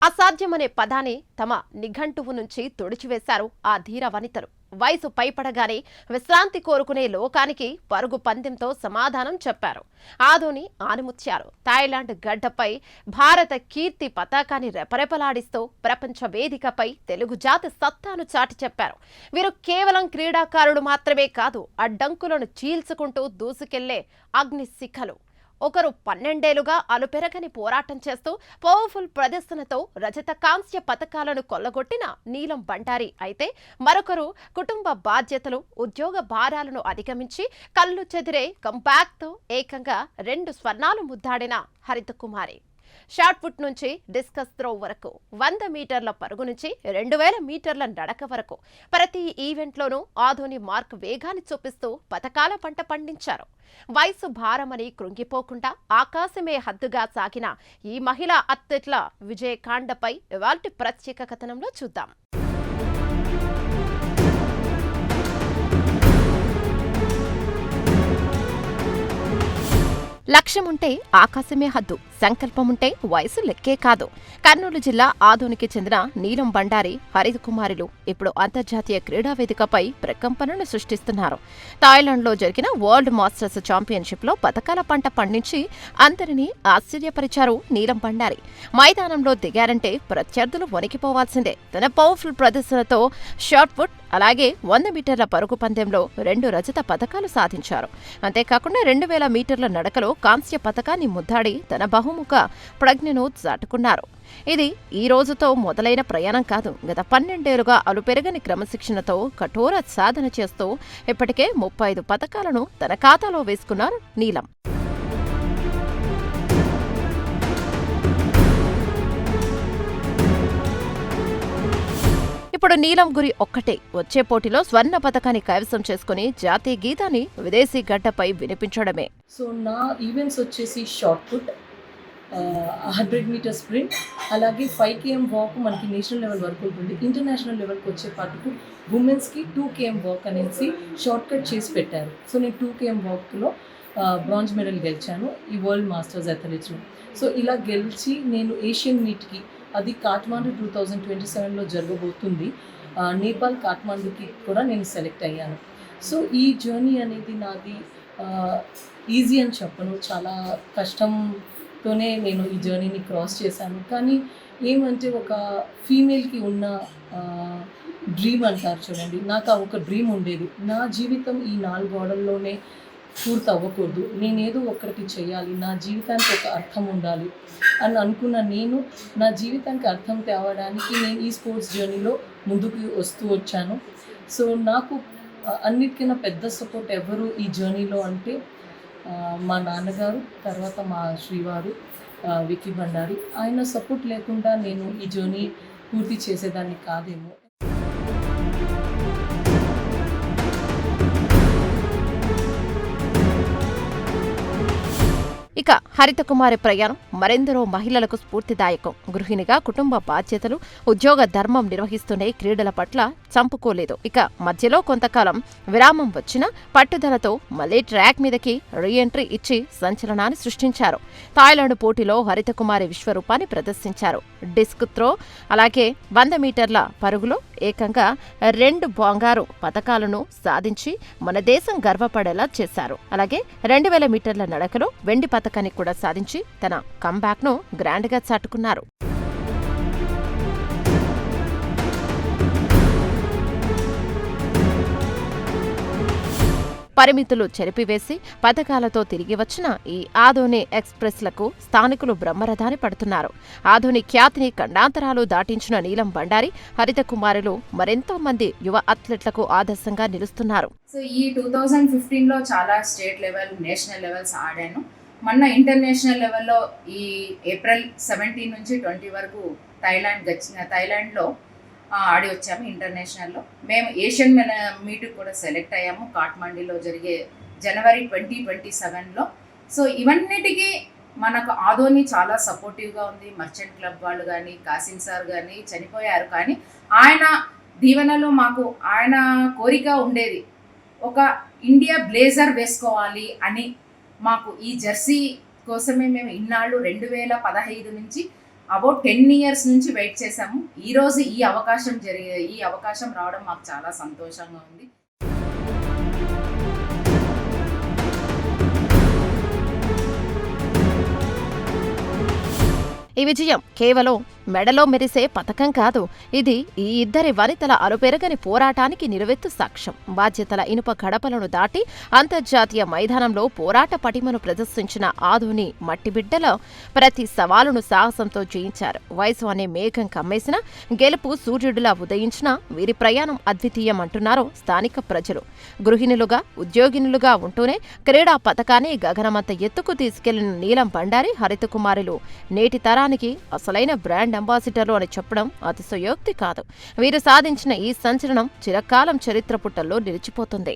అసాధ్యమనే పదాన్ని తమ నిఘంటువు నుంచి తుడిచివేశారు ఆ ధీర వనితలు. వయసు పైపడగానే విశ్రాంతి కోరుకునే లోకానికి పరుగు పందెంతో సమాధానం చెప్పారు. ఆదోని ఆనిముత్యాలు థాయిలాండ్ గడ్డపై భారత కీర్తి పతాకాన్ని రెపరెపలాడిస్తూ ప్రపంచ వేదికపై తెలుగు జాతి సత్తాను చాటి చెప్పారు. వీరు కేవలం క్రీడాకారులు మాత్రమే కాదు, అడ్డంకులను చీల్చుకుంటూ దూసుకెళ్లే అగ్ని శిఖలు. ఒకరు 12 ఏళ్లుగా అలుపెరగని పోరాటం చేస్తూ పవర్ఫుల్ ప్రదర్శనతో రజత కాంస్య పతకాలను కొల్లగొట్టిన నీలం బండారి అయితే, మరొకరు కుటుంబ బాధ్యతలు, ఉద్యోగ భారాలను అధిగమించి కళ్ళు చెదిరే కంపాక్ట్తో ఏకంగా 2 స్వర్ణాలు ముద్దాడిన హరిత కుమారి. షార్ట్ పుట్ నుంచి డిస్కస్ త్రో వరకు, 100 మీటర్ల పరుగు నుంచి 2000 మీటర్ల నడక వరకు ప్రతి ఈవెంట్లోనూ ఆధోని మార్క్ వేగాన్ని చూపిస్తూ పతకాల పంట పండించారు. వయసు భారమని కృంగిపోకుండా ఆకాశమే హద్దుగా సాగిన ఈ మహిళా అథ్లెట్ల విజయకాండపై ఇవాల్టి ప్రత్యేక కథనంలో చూద్దాం. లక్ష్యముంటే ఆకాశమే హద్దు, సంకల్పముంటే వయసు లెక్కే కాదు. కర్నూలు జిల్లా ఆదోనికి చెందిన నీలం బండారి, హరిత కుమారులు ఇప్పుడు అంతర్జాతీయ క్రీడా వేదికపై ప్రకంపనను సృష్టిస్తున్నారు. థాయిలాండ్లో జరిగిన వరల్డ్ మాస్టర్స్ ఛాంపియన్షిప్లో పతకాల పంట పండించి అందరినీ ఆశ్చర్యపరిచారు నీలం బండారి. మైదానంలో దిగారంటే ప్రత్యర్థులు వణికిపోవాల్సిందే. తన పవర్ఫుల్ ప్రదర్శనతో షార్ట్ పుట్ అలాగే 100 మీటర్ల పరుగు పందెంలో 2 రజత పతకాలు సాధించారు. అంతేకాకుండా 2000 మీటర్ల నడకలో కాంస్య పతకాన్ని ముద్దాడి తన బహుముఖ ప్రజ్ఞను చాటుకున్నారు. ఇది ఈ రోజుతో మొదలైన ప్రయాణం కాదు. గత 12 ఏళ్లుగా అలుపెరగని క్రమశిక్షణతో కఠోర సాధన చేస్తూ ఇప్పటికే 35 పతకాలను తన ఖాతాలో వేసుకున్నారు నీలం. ఇప్పుడు నీలం గురి ఒక్కటే, వచ్చే పోటీలో స్వర్ణ పతకాన్ని కైవసం చేసుకుని జాతీయ గీతాన్ని విదేశీ గడ్డపై వినిపించడమే. సో నా ఈవెంట్స్ వచ్చేసి షార్ట్ పుట్, 100 మీటర్ స్ప్రింట్, అలాగే 5 km వాక్ మనకి నేషనల్ లెవెల్ వరకు ఉంటుంది. ఇంటర్నేషనల్ లెవెల్కి వచ్చే పాటుకు ఉమెన్స్కి 2 km వాక్ అనేసి షార్ట్ కట్ చేసి పెట్టారు. సో నేను 2 km వాక్లో బ్రాంజ్ మెడల్ గెలిచాను ఈ వరల్డ్ మాస్టర్స్ అథ్లెట్స్లో. సో ఇలా గెలిచి నేను ఏషియన్ మీట్కి, అది కాఠ్మాండు 2027లో జరగబోతుంది, నేపాల్ కాఠ్మాండుకి కూడా నేను సెలెక్ట్ అయ్యాను. సో ఈ జర్నీ అనేది నాది ఈజీ అని చెప్పను, చాలా కష్టంతోనే నేను ఈ జర్నీని క్రాస్ చేశాను. కానీ ఏమంటే ఒక ఫీమేల్కి ఉన్న డ్రీమ్ అంటారు చూడండి, నాకు ఒక డ్రీమ్ ఉండేది. నా జీవితం ఈ 4 గోడల్లోనే పూర్తి అవ్వకూడదు, నేనేదో ఒక్కరికి చేయాలి, నా జీవితానికి ఒక అర్థం ఉండాలి అని అనుకున్న నేను నా జీవితానికి అర్థం తేవడానికి నేను ఈ స్పోర్ట్స్ జర్నీలో ముందుకు వస్తూ వచ్చాను. సో నాకు అన్నిటికన్నా పెద్ద సపోర్ట్ ఎవరు ఈ జర్నీలో అంటే మా నాన్నగారు, తర్వాత మా శ్రీవారు విక్కీ బండారి. ఆయన సపోర్ట్ లేకుండా నేను ఈ జర్నీ పూర్తి చేసేదాన్ని కాదేమో. ఇక హరిత కుమారి ప్రయాణం మరెందరో మహిళలకు స్ఫూర్తిదాయకం. గృహిణిగా కుటుంబ బాధ్యతలు, ఉద్యోగ ధర్మం నిర్వహిస్తూనే క్రీడల పట్ల చంపుకోలేదు. ఇక మధ్యలో కొంతకాలం విరామం వచ్చిన పట్టుదలతో మళ్లీ ట్రాక్ మీదకి రీఎంట్రీ ఇచ్చి సంచలనాన్ని సృష్టించారు. థాయిలాండ్ పోటీలో హరిత కుమారి విశ్వరూపాన్ని ప్రదర్శించారు. డిస్క్ త్రో అలాగే 100 మీటర్ల పరుగులో ఏకంగా 2 బంగారు పతకాలను సాధించి మన దేశం గర్వపడేలా చేశారు. అలాగే 2000 మీటర్ల నడకలో వెండి పతకాన్ని కూడా సాధించి తన కంబ్యాక్ను గ్రాండ్గా చాటుకున్నారు. పరిమితులు చెరిపివేసి పథకాలతో తిరిగి వచ్చిన ఈ ఆదోని ఎక్స్ప్రెస్లకు స్థానికులు బ్రహ్మరథాన్ని పడుతున్నారు. ఆదోని ఖ్యాతిని ఖండాంతరాలు దాటించిన నీలం బండారి, హరిత కుమారులు మరెంతో మంది యువ అథ్లెట్లకు ఆదర్శంగా నిలుస్తున్నారు. సో ఈ 2015లో చాలా స్టేట్ లెవెల్, నేషనల్ లెవెల్స్ ఆడాను. మొన్న ఇంటర్నేషనల్ లెవెల్లో ఈ ఏప్రిల్ 17 నుంచి 20 వరకు థాయిలాండ్లో ఆడి వచ్చాము. ఇంటర్నేషనల్లో మేము ఏషియన్ మీట్కి కూడా సెలెక్ట్ అయ్యాము, కాఠ్మండూలో జరిగే జనవరి 2027లో. సో ఇవన్నిటికీ మనకు ఆదోని చాలా సపోర్టివ్గా ఉంది. మర్చెంట్ క్లబ్ వాళ్ళు కానీ, కాసిం సార్ కానీ చనిపోయారు, కానీ ఆయన దీవెనలో మాకు ఆయన కోరిక ఉండేది, ఒక ఇండియా బ్లేజర్ వేసుకోవాలి అని. మాకు ఈ జెర్సీ కోసమే మేము ఇన్నాళ్ళు 2015 నుంచి అబౌట్ 10 ఇయర్స్ నుంచి వెయిట్ చేశాము. ఈరోజు ఈ అవకాశం రావడం మాకు చాలా సంతోషంగా ఉంది. ఈ విజయం కేవలం మెడలో మెరిసే పథకం కాదు, ఇది ఈ ఇద్దరి వనితల అలుపెరగని పోరాటానికి నిలువెత్తు సాక్ష్యం. బాధ్యతల ఇనుప గడపలను దాటి అంతర్జాతీయ మైదానంలో పోరాట పటిమను ప్రదర్శించిన ఆధుని మట్టిబిడ్డల ప్రతి సవాలును సాహసంతో జయించారు. వయసు అనే మేఘం కమ్మేసిన, గెలుపు సూర్యుడిలా ఉదయించిన వీరి ప్రయాణం అద్వితీయం అంటున్నారు స్థానిక ప్రజలు. గృహిణులుగా, ఉద్యోగినులుగా ఉంటూనే క్రీడా పథకాన్ని గగనమంత ఎత్తుకు తీసుకెళ్లిన నీలం బండారి, హరితకుమారులు నేటి తరానికి అసలైన బ్రాండ్ అంబాసిడర్లు అని చెప్పడం అతిశయోక్తి కాదు. వీరు సాధించిన ఈ సంచలనం చిరకాలం చరిత్ర పుటల్లో నిలిచిపోతుంది.